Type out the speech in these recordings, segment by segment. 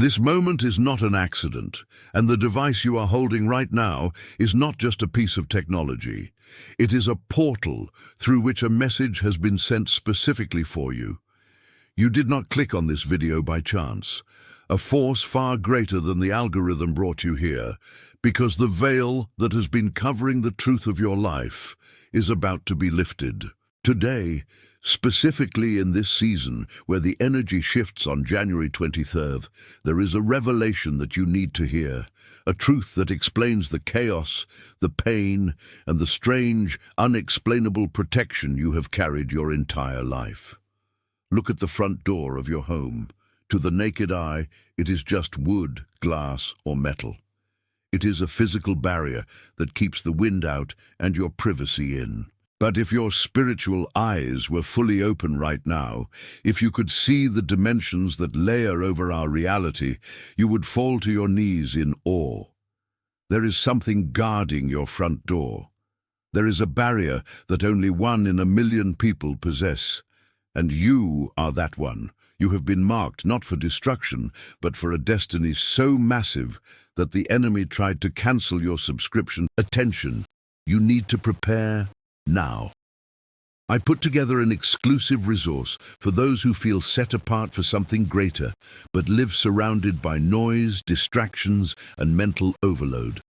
This moment is not an accident, and the device you are holding right now is not just a piece of technology. It is a portal through which a message has been sent specifically for you. You did not click on this video by chance. A force far greater than the algorithm brought you here, because the veil that has been covering the truth of your life is about to be lifted. Today, specifically in this season where the energy shifts on January 23rd, there is a revelation that you need to hear, a truth that explains the chaos, the pain, and the strange, unexplainable protection you have carried your entire life. Look at the front door of your home. To the naked eye, it is just wood, glass, or metal. It is a physical barrier that keeps the wind out and your privacy in. But if your spiritual eyes were fully open right now, if you could see the dimensions that layer over our reality, you would fall to your knees in awe. There is something guarding your front door. There is a barrier that only 1 in a million people possess, and you are that one. You have been marked not for destruction, but for a destiny so massive that the enemy tried to cancel your subscription. Attention, you need to prepare now. I put together an exclusive resource for those who feel set apart for something greater, but live surrounded by noise, distractions, and mental overload.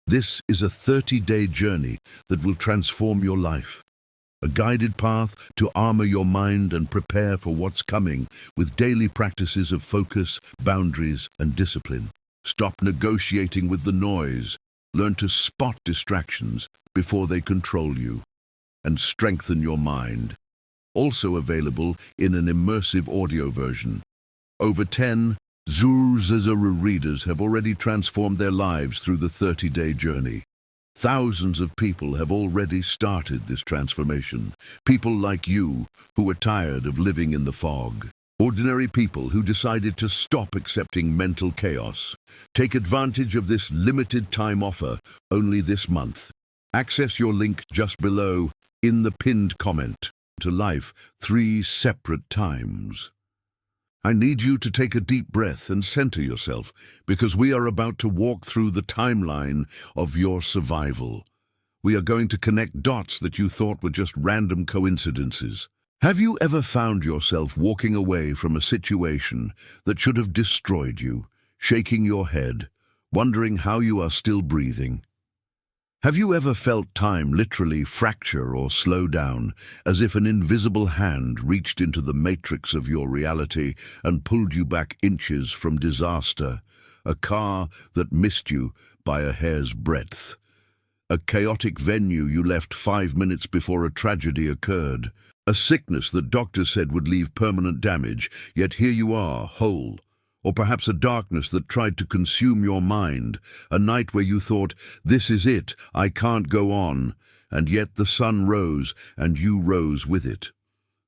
This is a 30-day journey that will transform your life. A guided path to armor your mind and prepare for what's coming with daily practices of focus, boundaries, and discipline. Stop negotiating with the noise. Learn to spot distractions before they control you, and strengthen your mind. Also available in an immersive audio version. Over 10 Zuru readers have already transformed their lives through the 30-day journey. Thousands of people have already started this transformation. People like you who are tired of living in the fog. Ordinary people who decided to stop accepting mental chaos. Take advantage of this limited time offer only this month. Access your link just below in the pinned comment to life 3 separate times. I need you to take a deep breath and center yourself, because we are about to walk through the timeline of your survival. We are going to connect dots that you thought were just random coincidences. Have you ever found yourself walking away from a situation that should have destroyed you, shaking your head, wondering how you are still breathing? Have you ever felt time literally fracture or slow down, as if an invisible hand reached into the matrix of your reality and pulled you back inches from disaster? A car that missed you by a hair's breadth. A chaotic venue you left 5 minutes before a tragedy occurred. A sickness that doctors said would leave permanent damage, yet here you are, whole. Or perhaps a darkness that tried to consume your mind, a night where you thought, this is it, I can't go on, and yet the sun rose and you rose with it.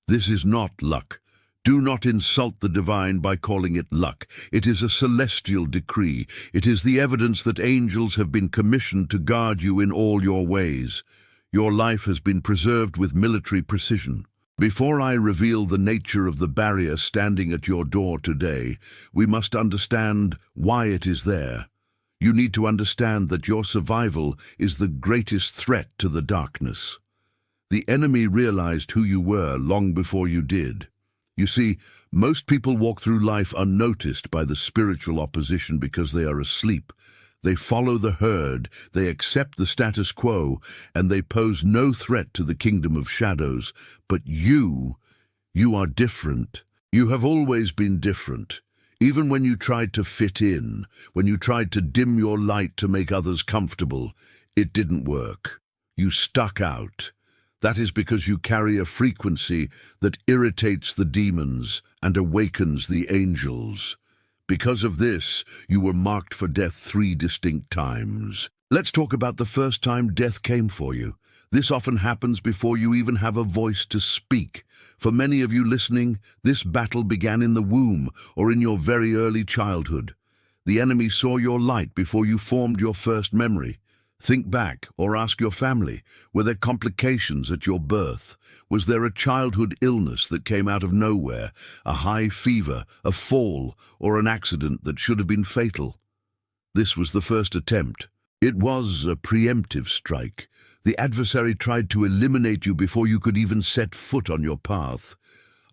This is not luck. Do not insult the divine by calling it luck. It is a celestial decree. It is the evidence that angels have been commissioned to guard you in all your ways. Your life has been preserved with military precision. Before I reveal the nature of the barrier standing at your door today, we must understand why it is there. You need to understand that your survival is the greatest threat to the darkness. The enemy realized who you were long before you did. You see, most people walk through life unnoticed by the spiritual opposition because they are asleep. They follow the herd, they accept the status quo, and they pose no threat to the kingdom of shadows. But you are different. You have always been different. Even when you tried to fit in, when you tried to dim your light to make others comfortable, it didn't work. You stuck out. That is because you carry a frequency that irritates the demons and awakens the angels. Because of this, you were marked for death 3 distinct times. Let's talk about the first time death came for you. This often happens before you even have a voice to speak. For many of you listening, this battle began in the womb or in your very early childhood. The enemy saw your light before you formed your first memory. Think back or ask your family. Were there complications at your birth? Was there a childhood illness that came out of nowhere? A high fever, a fall, or an accident that should have been fatal? This was the first attempt. It was a preemptive strike. The adversary tried to eliminate you before you could even set foot on your path.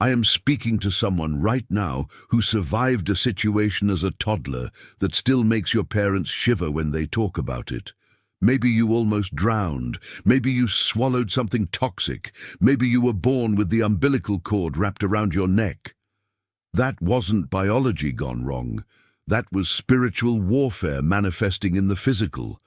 I am speaking to someone right now who survived a situation as a toddler that still makes your parents shiver when they talk about it. Maybe you almost drowned. Maybe you swallowed something toxic. Maybe you were born with the umbilical cord wrapped around your neck. That wasn't biology gone wrong. That was spiritual warfare manifesting in the physical.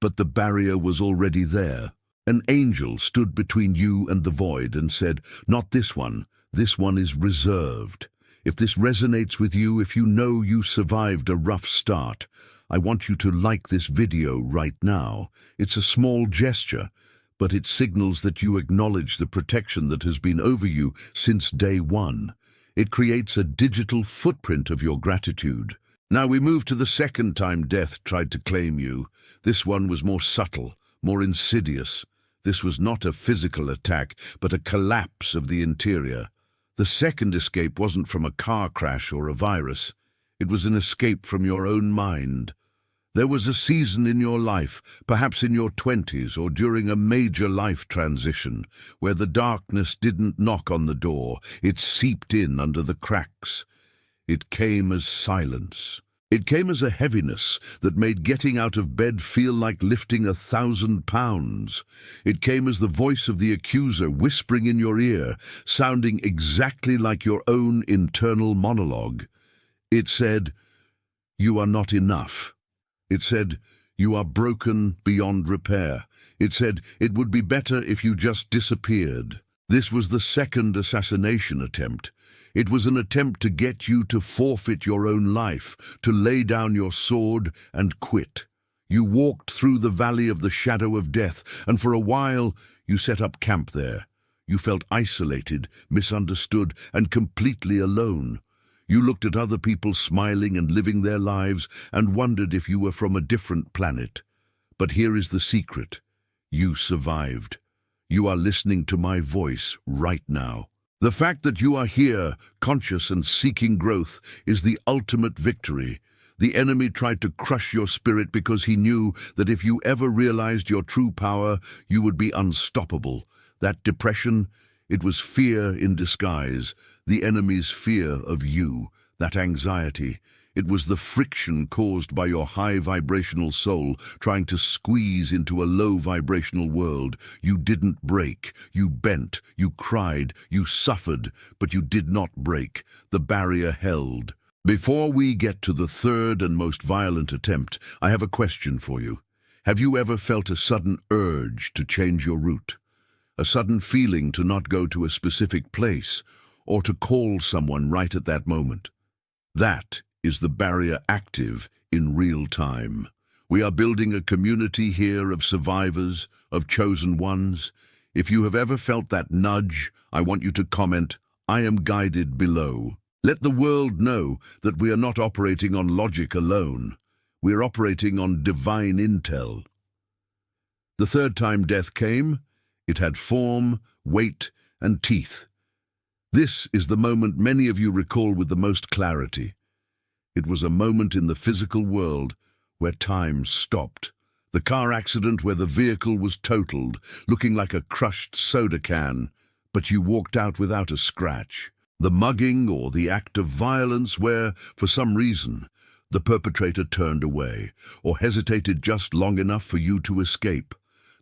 But the barrier was already there. An angel stood between you and the void and said, "Not this one. This one is reserved." If this resonates with you, if you know you survived a rough start, I want you to like this video right now. It's a small gesture, but it signals that you acknowledge the protection that has been over you since day one. It creates a digital footprint of your gratitude. Now we move to the second time death tried to claim you. This one was more subtle, more insidious. This was not a physical attack, but a collapse of the interior. The second escape wasn't from a car crash or a virus. It was an escape from your own mind. There was a season in your life, perhaps in your 20s or during a major life transition, where the darkness didn't knock on the door, it seeped in under the cracks. It came as silence. It came as a heaviness that made getting out of bed feel like lifting 1,000 pounds. It came as the voice of the accuser whispering in your ear, sounding exactly like your own internal monologue. It said, "You are not enough." It said, "You are broken beyond repair." It said, "It would be better if you just disappeared." This was the second assassination attempt. It was an attempt to get you to forfeit your own life, to lay down your sword and quit. You walked through the valley of the shadow of death, and for a while you set up camp there. You felt isolated, misunderstood, and completely alone. You looked at other people smiling and living their lives and wondered if you were from a different planet. But here is the secret. You survived. You are listening to my voice right now. The fact that you are here, conscious and seeking growth, is the ultimate victory. The enemy tried to crush your spirit because he knew that if you ever realized your true power, you would be unstoppable. That depression, it was fear in disguise, the enemy's fear of you. That anxiety, it was the friction caused by your high vibrational soul trying to squeeze into a low vibrational world. You didn't break. You bent. You cried. You suffered. But you did not break. The barrier held. Before we get to the third and most violent attempt, I have a question for you. Have you ever felt a sudden urge to change your route? A sudden feeling to not go to a specific place or to call someone right at that moment? That is the barrier active in real time. We are building a community here of survivors, of chosen ones. If you have ever felt that nudge, I want you to comment, "I am guided below." Let the world know that we are not operating on logic alone. We are operating on divine intel. The third time death came, it had form, weight, and teeth. This is the moment many of you recall with the most clarity. It was a moment in the physical world where time stopped. The car accident where the vehicle was totaled, looking like a crushed soda can, but you walked out without a scratch. The mugging or the act of violence where, for some reason, the perpetrator turned away or hesitated just long enough for you to escape.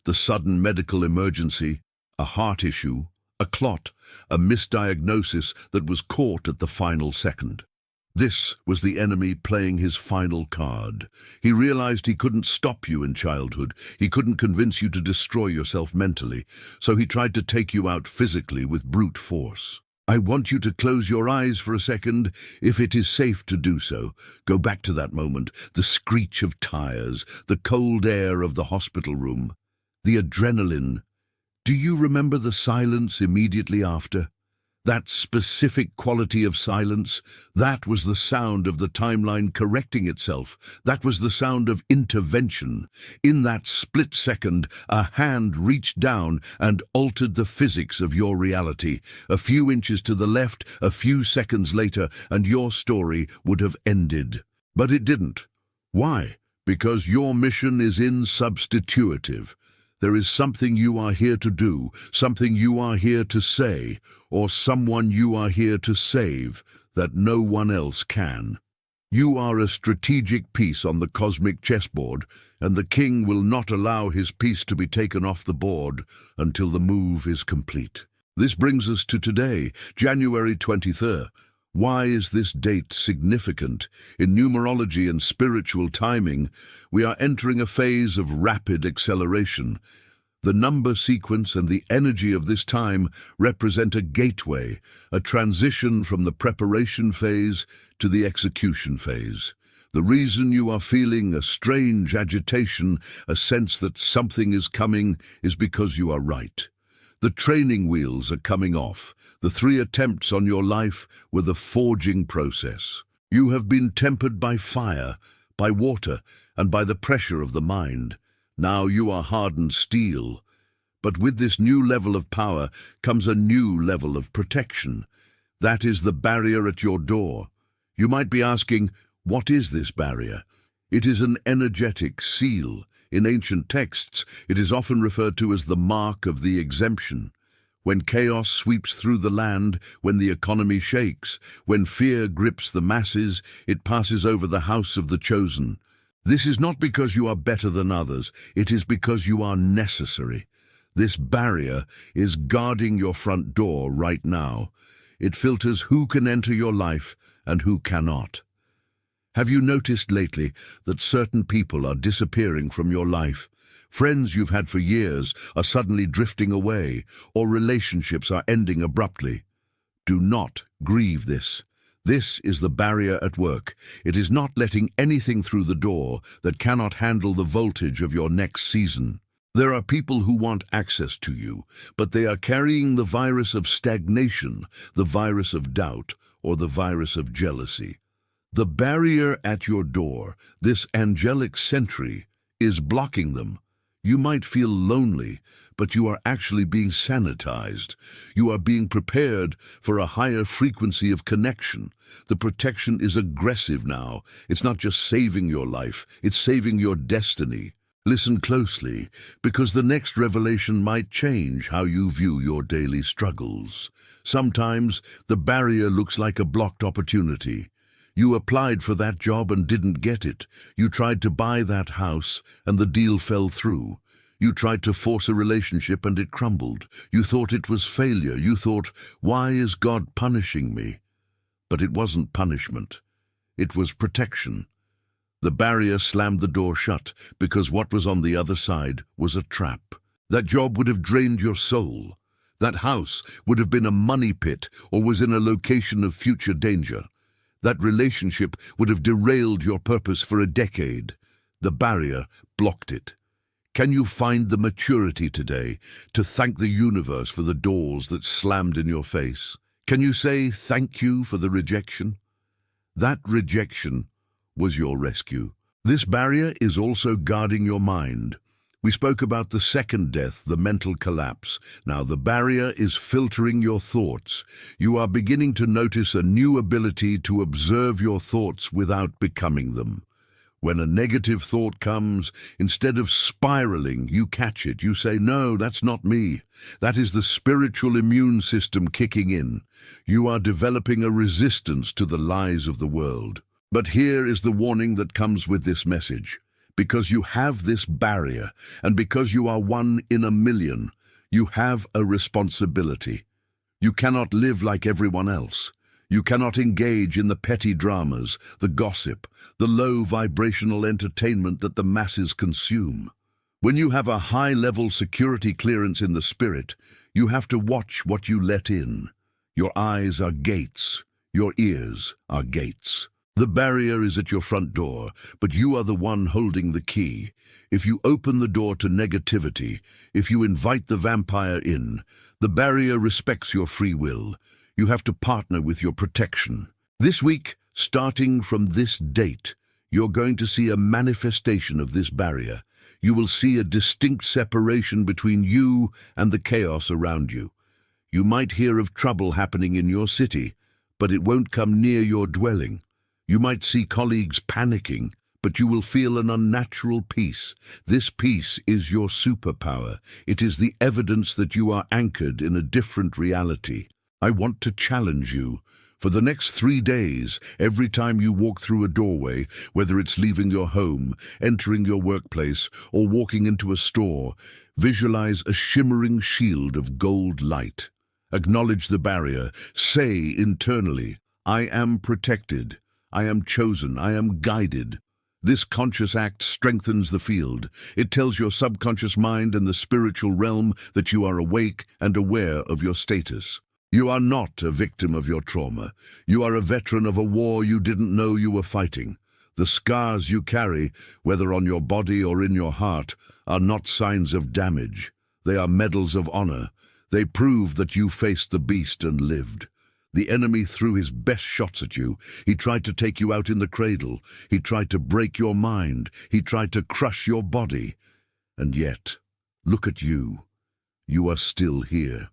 The sudden medical emergency, a heart issue, a clot, a misdiagnosis that was caught at the final second. This was the enemy playing his final card. He realized he couldn't stop you in childhood. He couldn't convince you to destroy yourself mentally, so he tried to take you out physically with brute force. I want you to close your eyes for a second, if it is safe to do so. Go back to that moment, the screech of tires, the cold air of the hospital room, the adrenaline. Do you remember the silence immediately after? That specific quality of silence, that was the sound of the timeline correcting itself. That was the sound of intervention. In that split second, a hand reached down and altered the physics of your reality. A few inches to the left, a few seconds later, and your story would have ended. But it didn't. Why? Because your mission is insubstitutive. There is something you are here to do, something you are here to say, or someone you are here to save that no one else can. You are a strategic piece on the cosmic chessboard, and the king will not allow his piece to be taken off the board until the move is complete. This brings us to today, January 23rd. Why is this date significant? In numerology and spiritual timing, we are entering a phase of rapid acceleration. The number sequence and the energy of this time represent a gateway, a transition from the preparation phase to the execution phase. The reason you are feeling a strange agitation, a sense that something is coming, is because you are right. The training wheels are coming off. The 3 attempts on your life were the forging process. You have been tempered by fire, by water, and by the pressure of the mind. Now you are hardened steel. But with this new level of power comes a new level of protection. That is the barrier at your door. You might be asking, what is this barrier? It is an energetic seal. In ancient texts, it is often referred to as the mark of the exemption. When chaos sweeps through the land, when the economy shakes, when fear grips the masses, it passes over the house of the chosen. This is not because you are better than others, it is because you are necessary. This barrier is guarding your front door right now. It filters who can enter your life and who cannot. Have you noticed lately that certain people are disappearing from your life? Friends you've had for years are suddenly drifting away, or relationships are ending abruptly. Do not grieve this. This is the barrier at work. It is not letting anything through the door that cannot handle the voltage of your next season. There are people who want access to you, but they are carrying the virus of stagnation, the virus of doubt, or the virus of jealousy. The barrier at your door, this angelic sentry, is blocking them. You might feel lonely, but you are actually being sanitized. You are being prepared for a higher frequency of connection. The protection is aggressive now. It's not just saving your life, it's saving your destiny. Listen closely, because the next revelation might change how you view your daily struggles. Sometimes the barrier looks like a blocked opportunity. You applied for that job and didn't get it. You tried to buy that house and the deal fell through. You tried to force a relationship and it crumbled. You thought it was failure. You thought, why is God punishing me? But it wasn't punishment. It was protection. The barrier slammed the door shut because what was on the other side was a trap. That job would have drained your soul. That house would have been a money pit or was in a location of future danger. That relationship would have derailed your purpose for a decade. The barrier blocked it. Can you find the maturity today to thank the universe for the doors that slammed in your face? Can you say thank you for the rejection? That rejection was your rescue. This barrier is also guarding your mind. We spoke about the second death, the mental collapse. Now the barrier is filtering your thoughts. You are beginning to notice a new ability to observe your thoughts without becoming them. When a negative thought comes, instead of spiraling, you catch it. You say, no, that's not me. That is the spiritual immune system kicking in. You are developing a resistance to the lies of the world. But here is the warning that comes with this message. Because you have this barrier, and because you are 1 in a million, you have a responsibility. You cannot live like everyone else. You cannot engage in the petty dramas, the gossip, the low vibrational entertainment that the masses consume. When you have a high-level security clearance in the spirit, you have to watch what you let in. Your eyes are gates. Your ears are gates. The barrier is at your front door, but you are the one holding the key. If you open the door to negativity, if you invite the vampire in, the barrier respects your free will. You have to partner with your protection. This week, starting from this date, you're going to see a manifestation of this barrier. You will see a distinct separation between you and the chaos around you. You might hear of trouble happening in your city, but it won't come near your dwelling. You might see colleagues panicking, but you will feel an unnatural peace. This peace is your superpower. It is the evidence that you are anchored in a different reality. I want to challenge you. For the next 3 days, every time you walk through a doorway, whether it's leaving your home, entering your workplace, or walking into a store, visualize a shimmering shield of gold light. Acknowledge the barrier. Say internally, I am protected. I am chosen. I am guided. This conscious act strengthens the field. It tells your subconscious mind and the spiritual realm that you are awake and aware of your status. You are not a victim of your trauma. You are a veteran of a war you didn't know you were fighting. The scars you carry, whether on your body or in your heart, are not signs of damage. They are medals of honor. They prove that you faced the beast and lived. The enemy threw his best shots at you. He tried to take you out in the cradle. He tried to break your mind. He tried to crush your body. And yet, look at you. You are still here.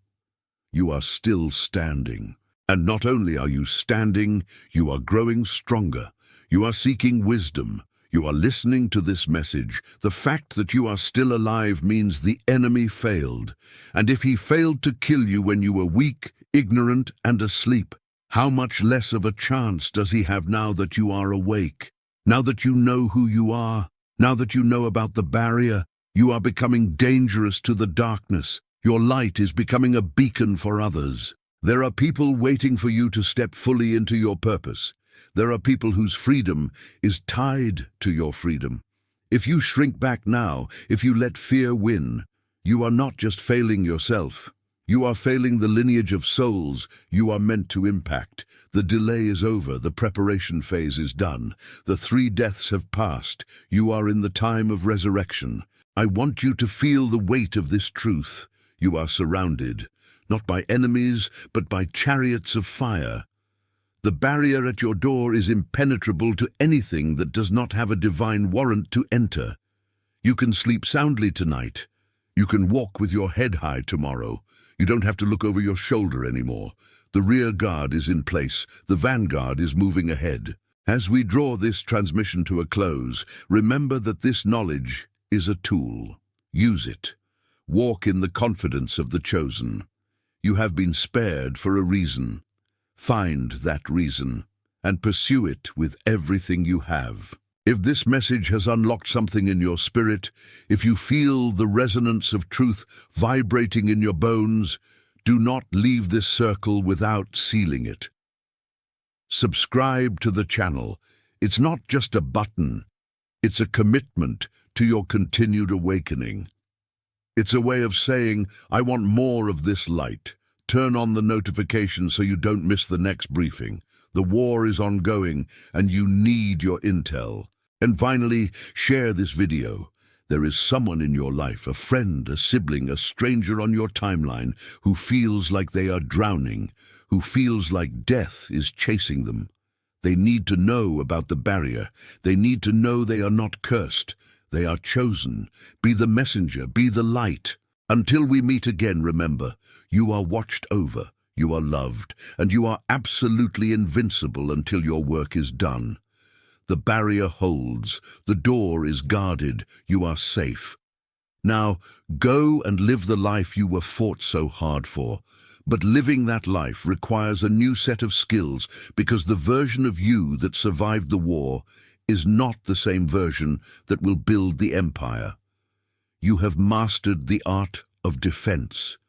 You are still standing. And not only are you standing, you are growing stronger. You are seeking wisdom. You are listening to this message. The fact that you are still alive means the enemy failed. And if he failed to kill you when you were weak, ignorant, and asleep, how much less of a chance does he have now that you are awake? Now that you know who you are, now that you know about the barrier, you are becoming dangerous to the darkness. Your light is becoming a beacon for others. There are people waiting for you to step fully into your purpose. There are people whose freedom is tied to your freedom. If you shrink back now, if you let fear win, you are not just failing yourself. You are failing the lineage of souls you are meant to impact. The delay is over. The preparation phase is done. The 3 deaths have passed. You are in the time of resurrection. I want you to feel the weight of this truth. You are surrounded, not by enemies, but by chariots of fire. The barrier at your door is impenetrable to anything that does not have a divine warrant to enter. You can sleep soundly tonight. You can walk with your head high tomorrow. You don't have to look over your shoulder anymore. The rear guard is in place. The Vanguard is moving ahead. As we draw this transmission to a close, remember that this knowledge is a tool. Use it. Walk in the confidence of the chosen. You have been spared for a reason. Find that reason and pursue it with everything you have. If this message has unlocked something in your spirit, if you feel the resonance of truth vibrating in your bones, do not leave this circle without sealing it. Subscribe to the channel. It's not just a button. It's a commitment to your continued awakening. It's a way of saying, I want more of this light. Turn on the notifications so you don't miss the next briefing. The war is ongoing, and you need your intel. And finally, share this video. There is someone in your life, a friend, a sibling, a stranger on your timeline, who feels like they are drowning, who feels like death is chasing them. They need to know about the barrier. They need to know they are not cursed. They are chosen. Be the messenger, be the light. Until we meet again, remember, you are watched over, you are loved, and you are absolutely invincible until your work is done. The barrier holds, the door is guarded, you are safe. Now, go and live the life you were fought so hard for. But living that life requires a new set of skills, because the version of you that survived the war is not the same version that will build the empire. You have mastered the art of defense.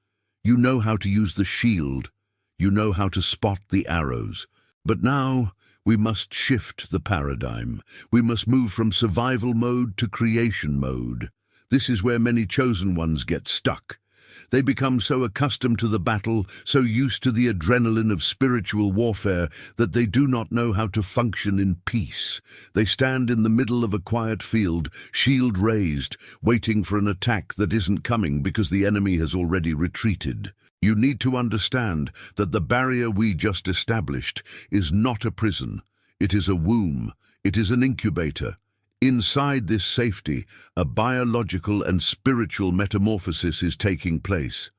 You know how to use the shield. You know how to spot the arrows. But now, we must shift the paradigm. We must move from survival mode to creation mode. This is where many chosen ones get stuck. They become so accustomed to the battle, so used to the adrenaline of spiritual warfare, that they do not know how to function in peace. They stand in the middle of a quiet field, shield raised, waiting for an attack that isn't coming because the enemy has already retreated. You need to understand that the barrier we just established is not a prison. It is a womb. It is an incubator. Inside this safety, a biological and spiritual metamorphosis is taking place.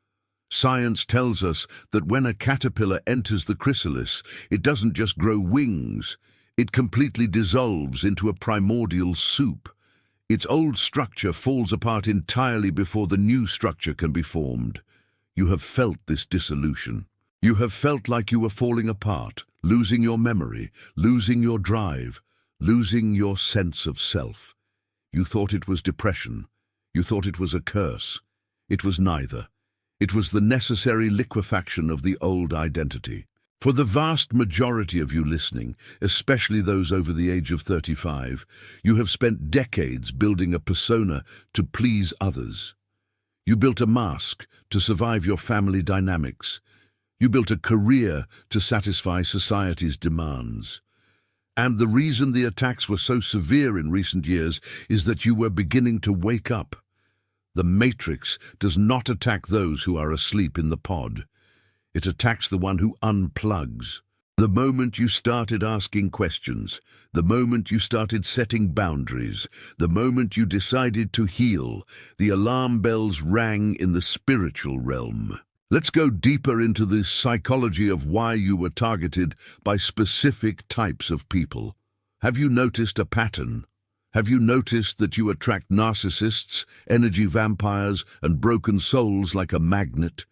Science tells us that when a caterpillar enters the chrysalis, it doesn't just grow wings. It completely dissolves into a primordial soup. Its old structure falls apart entirely before the new structure can be formed. You have felt this dissolution. You have felt like you were falling apart, losing your memory, losing your drive, losing your sense of self. You thought it was depression. You thought it was a curse. It was neither. It was the necessary liquefaction of the old identity. For the vast majority of you listening, especially those over the age of 35, you have spent decades building a persona to please others. You built a mask to survive your family dynamics. You built a career to satisfy society's demands. And the reason the attacks were so severe in recent years is that you were beginning to wake up. The Matrix does not attack those who are asleep in the pod. It attacks the one who unplugs. The moment you started asking questions, the moment you started setting boundaries, the moment you decided to heal, the alarm bells rang in the spiritual realm. Let's go deeper into the psychology of why you were targeted by specific types of people. Have you noticed a pattern? Have you noticed that you attract narcissists, energy vampires, and broken souls like a magnet?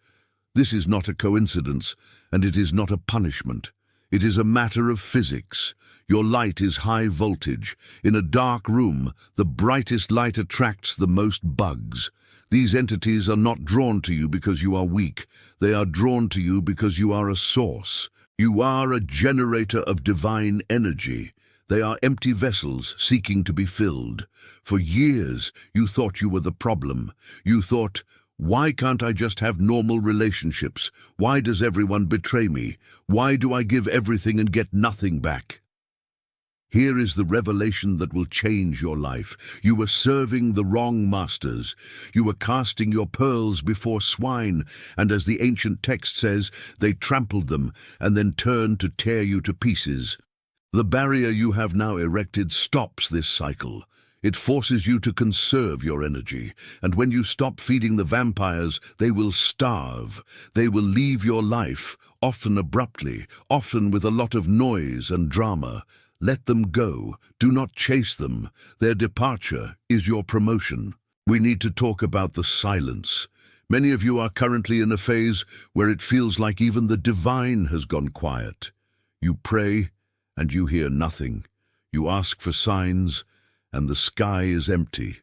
This is not a coincidence, and it is not a punishment. It is a matter of physics. Your light is high voltage. In a dark room, the brightest light attracts the most bugs. These entities are not drawn to you because you are weak. They are drawn to you because you are a source. You are a generator of divine energy. They are empty vessels seeking to be filled. For years, you thought you were the problem. You thought, why can't I just have normal relationships? Why does everyone betray me? Why do I give everything and get nothing back? Here is the revelation that will change your life. You were serving the wrong masters. You were casting your pearls before swine, and as the ancient text says, they trampled them and then turned to tear you to pieces. The barrier you have now erected stops this cycle. It forces you to conserve your energy, and when you stop feeding the vampires, they will starve. They will leave your life, often abruptly, often with a lot of noise and drama. Let them go. Do not chase them. Their departure is your promotion. We need to talk about the silence. Many of you are currently in a phase where it feels like even the divine has gone quiet. You pray, and you hear nothing. You ask for signs, and the sky is empty.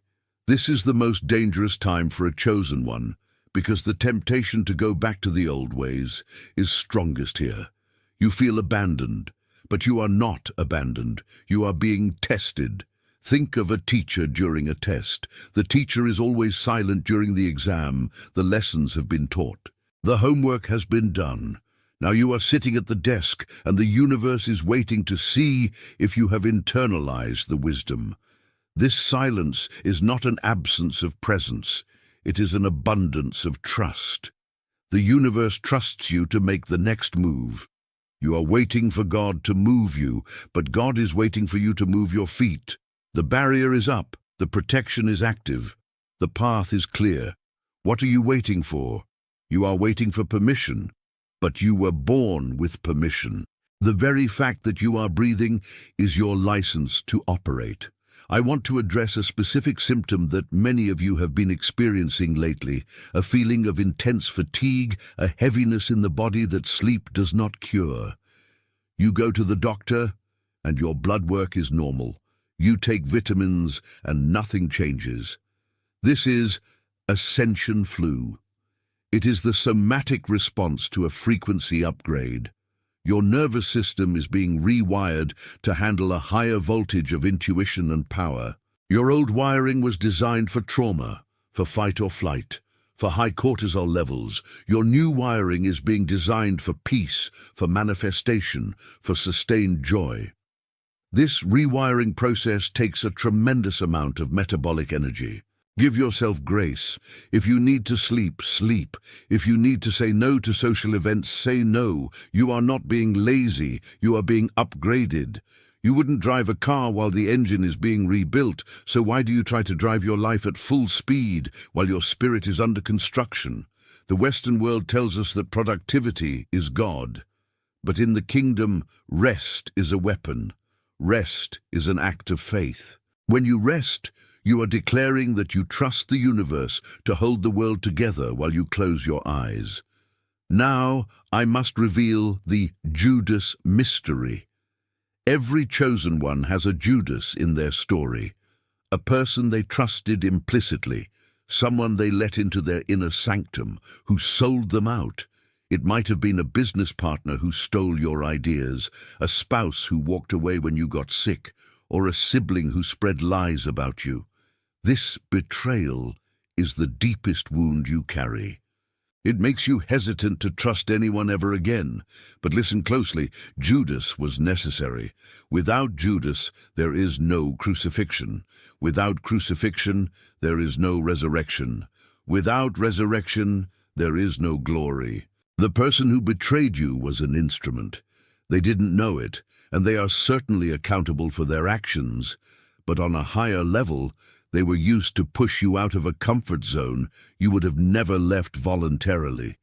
This is the most dangerous time for a chosen one, because the temptation to go back to the old ways is strongest here. You feel abandoned, but you are not abandoned. You are being tested. Think of a teacher during a test. The teacher is always silent during the exam. The lessons have been taught. The homework has been done. Now you are sitting at the desk, and the universe is waiting to see if you have internalized the wisdom. This silence is not an absence of presence. It is an abundance of trust. The universe trusts you to make the next move. You are waiting for God to move you, but God is waiting for you to move your feet. The barrier is up. The protection is active. The path is clear. What are you waiting for? You are waiting for permission, but you were born with permission. The very fact that you are breathing is your license to operate. I want to address a specific symptom that many of you have been experiencing lately, a feeling of intense fatigue, a heaviness in the body that sleep does not cure. You go to the doctor, and your blood work is normal. You take vitamins, and nothing changes. This is ascension flu. It is the somatic response to a frequency upgrade. Your nervous system is being rewired to handle a higher voltage of intuition and power. Your old wiring was designed for trauma, for fight or flight, for high cortisol levels. Your new wiring is being designed for peace, for manifestation, for sustained joy. This rewiring process takes a tremendous amount of metabolic energy. Give yourself grace. If you need to sleep, sleep. If you need to say no to social events, say no. You are not being lazy, you are being upgraded. You wouldn't drive a car while the engine is being rebuilt, so why do you try to drive your life at full speed while your spirit is under construction? The Western world tells us that productivity is God. But in the kingdom, rest is a weapon. Rest is an act of faith. When you rest, you are declaring that you trust the universe to hold the world together while you close your eyes. Now I must reveal the Judas mystery. Every chosen one has a Judas in their story, a person they trusted implicitly, someone they let into their inner sanctum, who sold them out. It might have been a business partner who stole your ideas, a spouse who walked away when you got sick, or a sibling who spread lies about you. This betrayal is the deepest wound you carry. It makes you hesitant to trust anyone ever again. But listen closely, Judas was necessary. Without Judas, there is no crucifixion. Without crucifixion, there is no resurrection. Without resurrection, there is no glory. The person who betrayed you was an instrument. They didn't know it, and they are certainly accountable for their actions. But on a higher level, they were used to push you out of a comfort zone you would have never left voluntarily.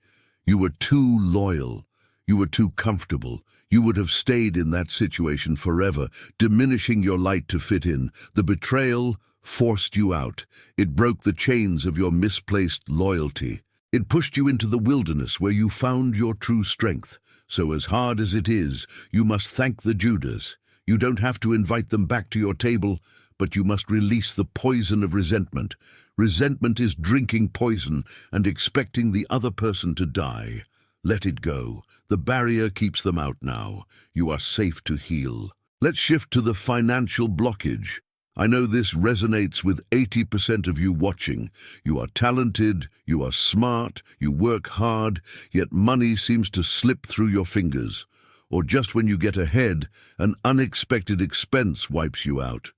You were too loyal. You were too comfortable. You would have stayed in that situation forever, diminishing your light to fit in. The betrayal forced you out. It broke the chains of your misplaced loyalty. It pushed you into the wilderness where you found your true strength. So as hard as it is, you must thank the Judas. You don't have to invite them back to your table, but you must release the poison of resentment. Resentment is drinking poison and expecting the other person to die. Let it go. The barrier keeps them out now. You are safe to heal. Let's shift to the financial blockage. I know this resonates with 80% of you watching. You are talented, you are smart, you work hard, yet money seems to slip through your fingers. Or just when you get ahead, an unexpected expense wipes you out.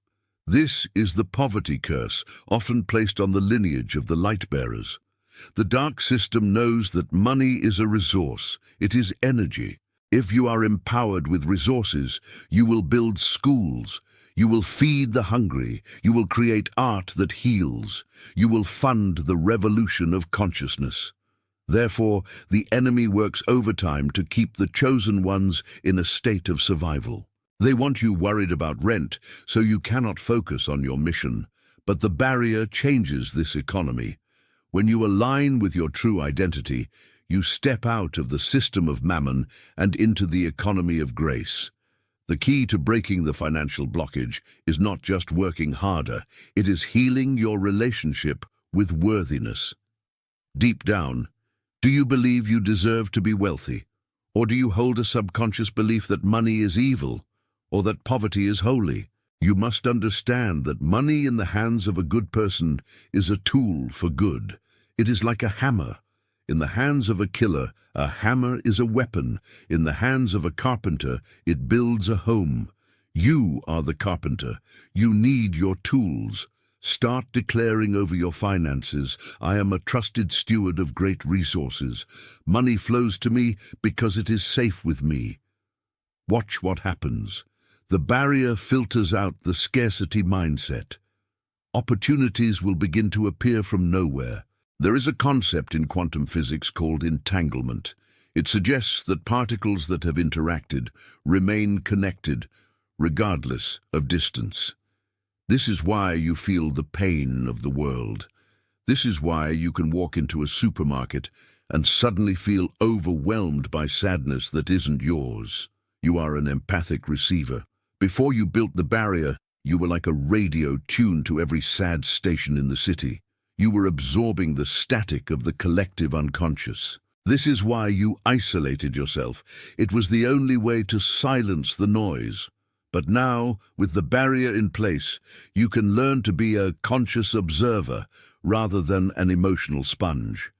This is the poverty curse, often placed on the lineage of the light-bearers. The dark system knows that money is a resource. It is energy. If you are empowered with resources, you will build schools. You will feed the hungry. You will create art that heals. You will fund the revolution of consciousness. Therefore, the enemy works overtime to keep the chosen ones in a state of survival. They want you worried about rent, so you cannot focus on your mission. But the barrier changes this economy. When you align with your true identity, you step out of the system of mammon and into the economy of grace. The key to breaking the financial blockage is not just working harder, it is healing your relationship with worthiness. Deep down, do you believe you deserve to be wealthy? Or do you hold a subconscious belief that money is evil, or that poverty is holy? You must understand that money in the hands of a good person is a tool for good. It is like a hammer. In the hands of a killer, a hammer is a weapon. In the hands of a carpenter, it builds a home. You are the carpenter. You need your tools. Start declaring over your finances, I am a trusted steward of great resources. Money flows to me because it is safe with me. Watch what happens. The barrier filters out the scarcity mindset. Opportunities will begin to appear from nowhere. There is a concept in quantum physics called entanglement. It suggests that particles that have interacted remain connected, regardless of distance. This is why you feel the pain of the world. This is why you can walk into a supermarket and suddenly feel overwhelmed by sadness that isn't yours. You are an empathic receiver. Before you built the barrier, you were like a radio tuned to every sad station in the city. You were absorbing the static of the collective unconscious. This is why you isolated yourself. It was the only way to silence the noise. But now, with the barrier in place, you can learn to be a conscious observer, rather than an emotional sponge.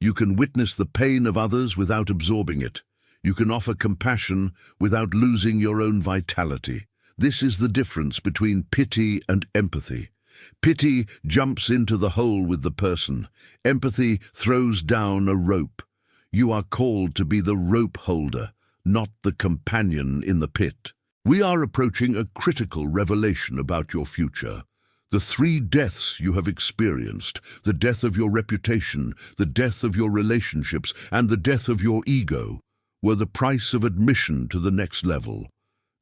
You can witness the pain of others without absorbing it. You can offer compassion without losing your own vitality. This is the difference between pity and empathy. Pity jumps into the hole with the person. Empathy throws down a rope. You are called to be the rope holder, not the companion in the pit. We are approaching a critical revelation about your future. The 3 deaths you have experienced, the death of your reputation, the death of your relationships, and the death of your ego, were the price of admission to the next level.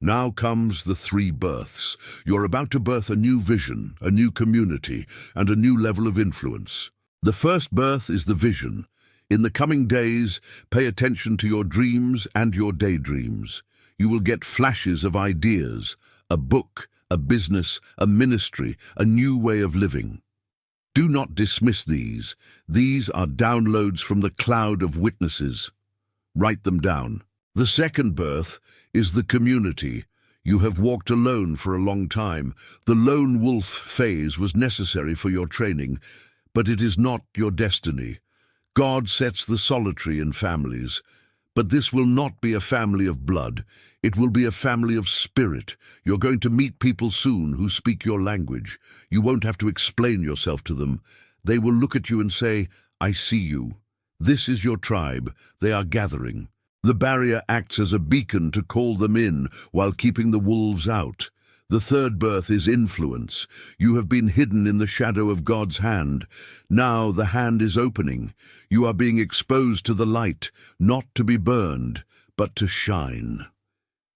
Now comes the 3 births. You're about to birth a new vision, a new community, and a new level of influence. The first birth is the vision. In the coming days, pay attention to your dreams and your daydreams. You will get flashes of ideas, a book, a business, a ministry, a new way of living. Do not dismiss these. These are downloads from the cloud of witnesses. Write them down. The second birth is the community. You have walked alone for a long time. The lone wolf phase was necessary for your training, but it is not your destiny. God sets the solitary in families, but this will not be a family of blood. It will be a family of spirit. You're going to meet people soon who speak your language. You won't have to explain yourself to them. They will look at you and say, "I see you." This is your tribe. They are gathering. The barrier acts as a beacon to call them in while keeping the wolves out. The third birth is influence. You have been hidden in the shadow of God's hand. Now the hand is opening. You are being exposed to the light, not to be burned, but to shine.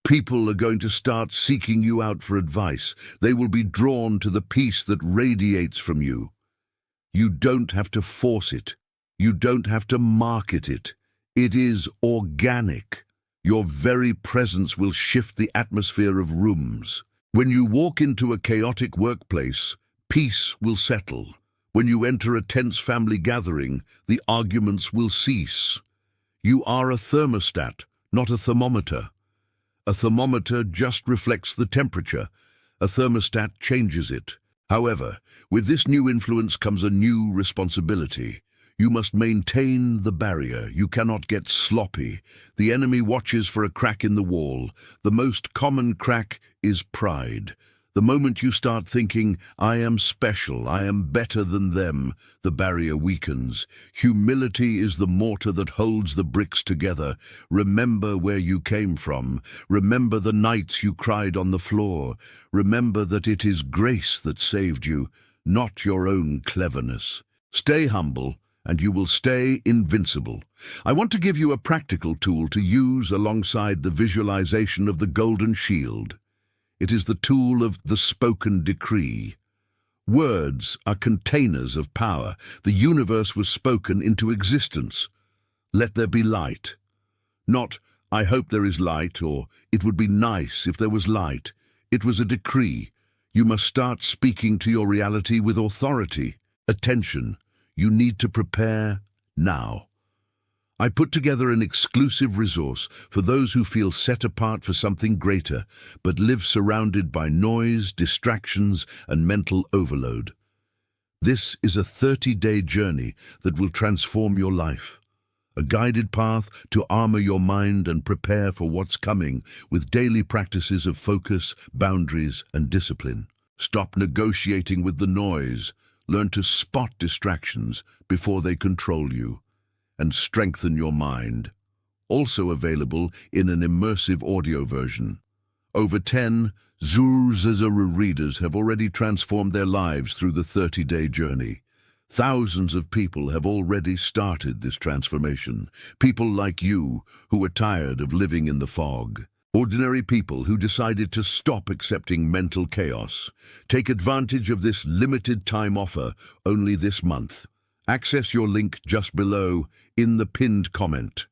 People are going to start seeking you out for advice. They will be drawn to the peace that radiates from you. You don't have to force it. You don't have to market it. It is organic. Your very presence will shift the atmosphere of rooms. When you walk into a chaotic workplace, peace will settle. When you enter a tense family gathering, the arguments will cease. You are a thermostat, not a thermometer. A thermometer just reflects the temperature. A thermostat changes it. However, with this new influence comes a new responsibility. You must maintain the barrier. You cannot get sloppy. The enemy watches for a crack in the wall. The most common crack is pride. The moment you start thinking, "I am special, I am better than them," the barrier weakens. Humility is the mortar that holds the bricks together. Remember where you came from. Remember the nights you cried on the floor. Remember that it is grace that saved you, not your own cleverness. Stay humble, and you will stay invincible. I want to give you a practical tool to use alongside the visualization of the golden shield. It is the tool of the spoken decree. Words are containers of power. The universe was spoken into existence. Let there be light. Not, "I hope there is light," or "It would be nice if there was light." It was a decree. You must start speaking to your reality with authority. Attention. You need to prepare now. I put together an exclusive resource for those who feel set apart for something greater, but live surrounded by noise, distractions, and mental overload. This is a 30-day journey that will transform your life. A guided path to armor your mind and prepare for what's coming with daily practices of focus, boundaries, and discipline. Stop negotiating with the noise. Learn to spot distractions before they control you, and strengthen your mind. Also available in an immersive audio version. Over 10 Zuzazara readers have already transformed their lives through the 30-day journey. Thousands of people have already started this transformation. People like you who are tired of living in the fog. Ordinary people who decided to stop accepting mental chaos. Take advantage of this limited time offer only this month. Access your link just below in the pinned comment.